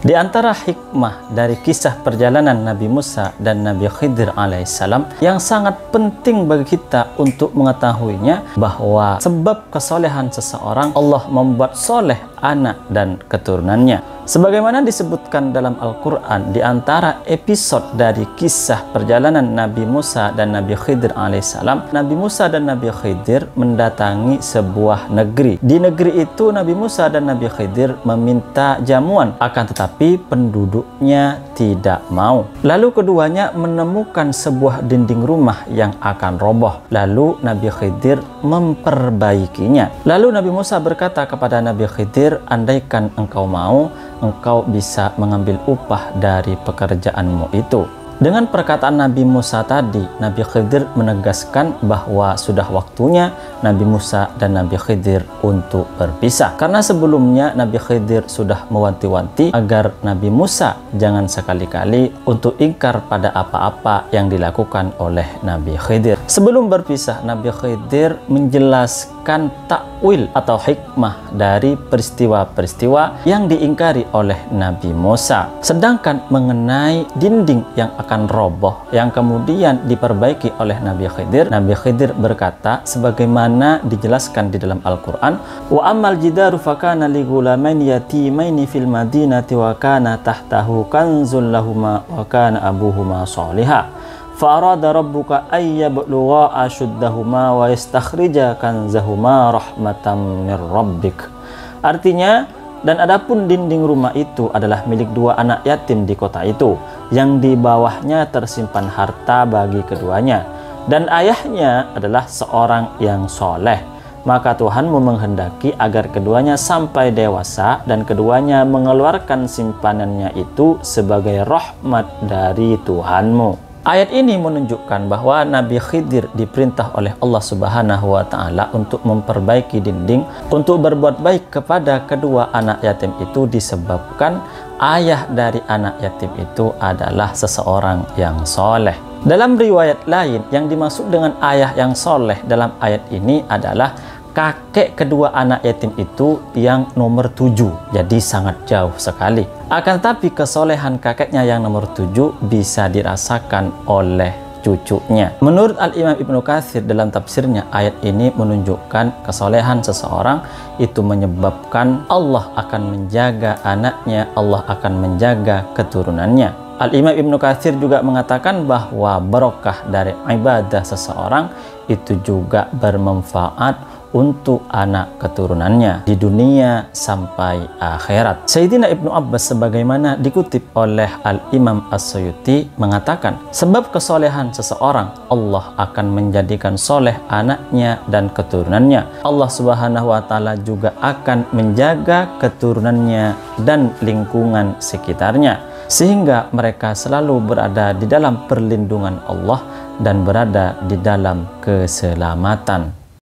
Di antara hikmah dari kisah perjalanan Nabi Musa dan Nabi Khidir alaihissalam yang sangat penting bagi kita untuk mengetahuinya, bahwa sebab kesolehan seseorang, Allah membuat soleh anak dan keturunannya. Sebagaimana disebutkan dalam Al-Quran, di antara episode dari kisah perjalanan Nabi Musa dan Nabi Khidir alaihissalam, Nabi Musa dan Nabi Khidir mendatangi sebuah negeri. Di negeri itu Nabi Musa dan Nabi Khidir meminta jamuan, akan tetapi penduduknya tidak mau. Lalu keduanya menemukan sebuah dinding rumah yang akan roboh. Lalu Nabi Khidir memperbaikinya. Lalu Nabi Musa berkata kepada Nabi Khidir, andaikan engkau mau, engkau bisa mengambil upah dari pekerjaanmu itu. Dengan perkataan Nabi Musa tadi, Nabi Khidir menegaskan bahwa sudah waktunya Nabi Musa dan Nabi Khidir untuk berpisah. Karena sebelumnya Nabi Khidir sudah mewanti-wanti agar Nabi Musa jangan sekali-kali untuk ingkar pada apa-apa yang dilakukan oleh Nabi Khidir. Sebelum berpisah, Nabi Khidir menjelaskan takwil atau hikmah dari peristiwa-peristiwa yang diingkari oleh Nabi Musa. Sedangkan mengenai dinding yang akan roboh yang kemudian diperbaiki oleh Nabi Khidir berkata sebagaimana dijelaskan di dalam Al-Quran, wa ammal jidaru fakana li ghulamaini yatimaini fil madinati wa kana tahtahu kanzul lahuma wa kana abuhuma sholihah fa arada rabbuka ay yablugha ashuddahuma wa yastakhrija kanzahuma rahmatan mir rabbik. Artinya, dan adapun dinding rumah itu adalah milik dua anak yatim di kota itu, yang di bawahnya tersimpan harta bagi keduanya, dan ayahnya adalah seorang yang soleh. Maka Tuhanmu menghendaki agar keduanya sampai dewasa, dan keduanya mengeluarkan simpanannya itu sebagai rahmat dari Tuhanmu. Ayat ini menunjukkan bahwa Nabi Khidir diperintah oleh Allah Subhanahu wa Ta'ala untuk memperbaiki dinding, untuk berbuat baik kepada kedua anak yatim itu disebabkan ayah dari anak yatim itu adalah seseorang yang soleh. Dalam riwayat lain, yang dimaksud dengan ayah yang soleh dalam ayat ini adalah kakek kedua anak yatim itu yang nomor 7. Jadi sangat jauh sekali. Akan tetapi kesolehan kakeknya yang nomor 7 bisa dirasakan oleh cucunya. Menurut Al-Imam Ibnu Katsir dalam tafsirnya, ayat ini menunjukkan kesolehan seseorang itu menyebabkan Allah akan menjaga anaknya, Allah akan menjaga keturunannya. Al-Imam Ibnu Katsir juga mengatakan bahwa barokah dari ibadah seseorang itu juga bermanfaat untuk anak keturunannya di dunia sampai akhirat. Sayyidina Ibnu Abbas sebagaimana dikutip oleh Al-Imam As-Suyuti mengatakan, sebab kesolehan seseorang, Allah akan menjadikan soleh anaknya dan keturunannya. Allah Subhanahu wa Ta'ala juga akan menjaga keturunannya dan lingkungan sekitarnya, sehingga mereka selalu berada di dalam perlindungan Allah dan berada di dalam keselamatan.